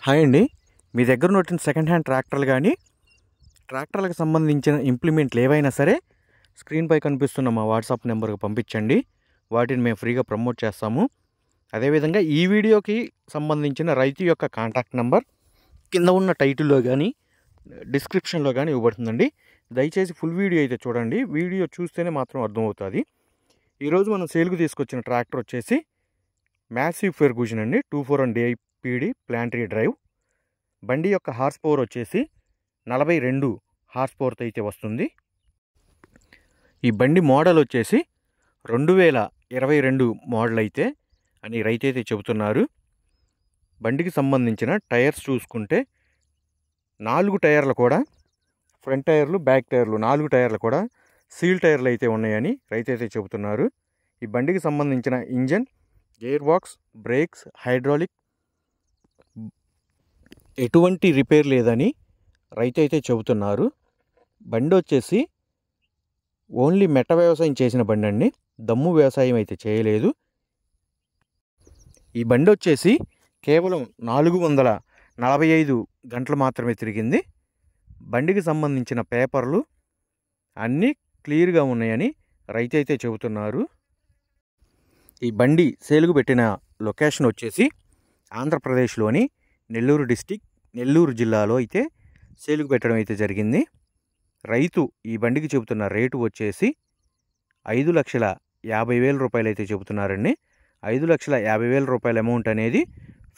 Hi అండి, మీ దగ్గర ఉన్నటువంటి సెకండ్ హ్యాండ్ ట్రాక్టర్లు కానీ ట్రాక్టర్లకు సంబంధించిన ఇంప్లిమెంట్లు ఏవైనా సరే స్క్రీన్పై కనిపిస్తున్న మా వాట్సాప్ నెంబర్కి పంపించండి. వాటిని మేము ఫ్రీగా ప్రమోట్ చేస్తాము. అదేవిధంగా ఈ వీడియోకి సంబంధించిన రైతు యొక్క కాంటాక్ట్ నెంబర్ కింద ఉన్న టైటిల్లో కానీ డిస్క్రిప్షన్లో కానీ ఇవ్వబడుతుందండి. దయచేసి ఫుల్ వీడియో అయితే చూడండి. వీడియో చూస్తేనే మాత్రం అర్థమవుతుంది. ఈరోజు మనం సేల్కు తీసుకొచ్చిన ట్రాక్టర్ వచ్చేసి మ్యాసివ్ ఫెర్గూజన్ అండి, 241 DIPD ప్లాంటరీ డ్రైవ్. బండి యొక్క హార్స్ పవర్ వచ్చేసి 42 హార్స్ పవర్తో అయితే వస్తుంది. ఈ బండి మోడల్ వచ్చేసి 2022 మోడల్ అయితే అని రైతు అయితే చెబుతున్నారు. బండికి సంబంధించిన టైర్స్ చూసుకుంటే 4 టైర్లు కూడా, ఫ్రంట్ టైర్లు బ్యాక్ టైర్లు 4 టైర్లు కూడా సీల్ టైర్లు అయితే ఉన్నాయని రైతు అయితే చెబుతున్నారు. ఈ బండికి సంబంధించిన engine, gear box, brakes, hydraulic ఎటువంటి రిపేర్ లేదని రైతు అయితే చెబుతున్నారు. బండి వచ్చేసి ఓన్లీ మెట్ట వ్యవసాయం చేసిన బండి అండి, దమ్ము వ్యవసాయం అయితే చేయలేదు. ఈ బండి వచ్చేసి కేవలం 445 గంటలు మాత్రమే తిరిగింది. బండికి సంబంధించిన పేపర్లు అన్నీ క్లియర్గా ఉన్నాయని రైతు అయితే చెబుతున్నారు. ఈ బండి సేలుకు పెట్టిన లొకేషన్ వచ్చేసి ఆంధ్రప్రదేశ్లోని నెల్లూరు డిస్టిక్, నెల్లూరు జిల్లాలో అయితే సేలుకు పెట్టడం అయితే జరిగింది. రైతు ఈ బండికి చెబుతున్న రేటు వచ్చేసి 5,50,000 రూపాయలు అయితే చెబుతున్నారండి. 5,50,000 రూపాయల అమౌంట్ అనేది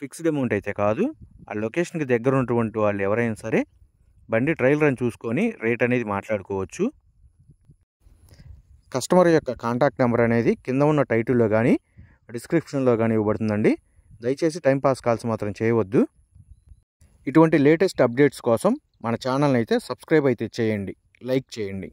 ఫిక్స్డ్ అమౌంట్ అయితే కాదు. ఆ లొకేషన్కి దగ్గర ఉన్నటువంటి వాళ్ళు ఎవరైనా సరే బండి ట్రయల్ రన్ చూసుకొని రేట్ అనేది మాట్లాడుకోవచ్చు. కస్టమర్ యొక్క కాంటాక్ట్ నెంబర్ అనేది కింద ఉన్న టైటిల్లో కానీ డిస్క్రిప్షన్లో కానీ ఇవ్వబడుతుందండి. దయచేసి టైంపాస్ కాల్స్ మాత్రం చేయవద్దు. ఇటువంటి లేటెస్ట్ అప్డేట్స్ కోసం మన ఛానల్ని అయితే సబ్స్క్రైబ్ అయితే చేయండి, లైక్ చేయండి.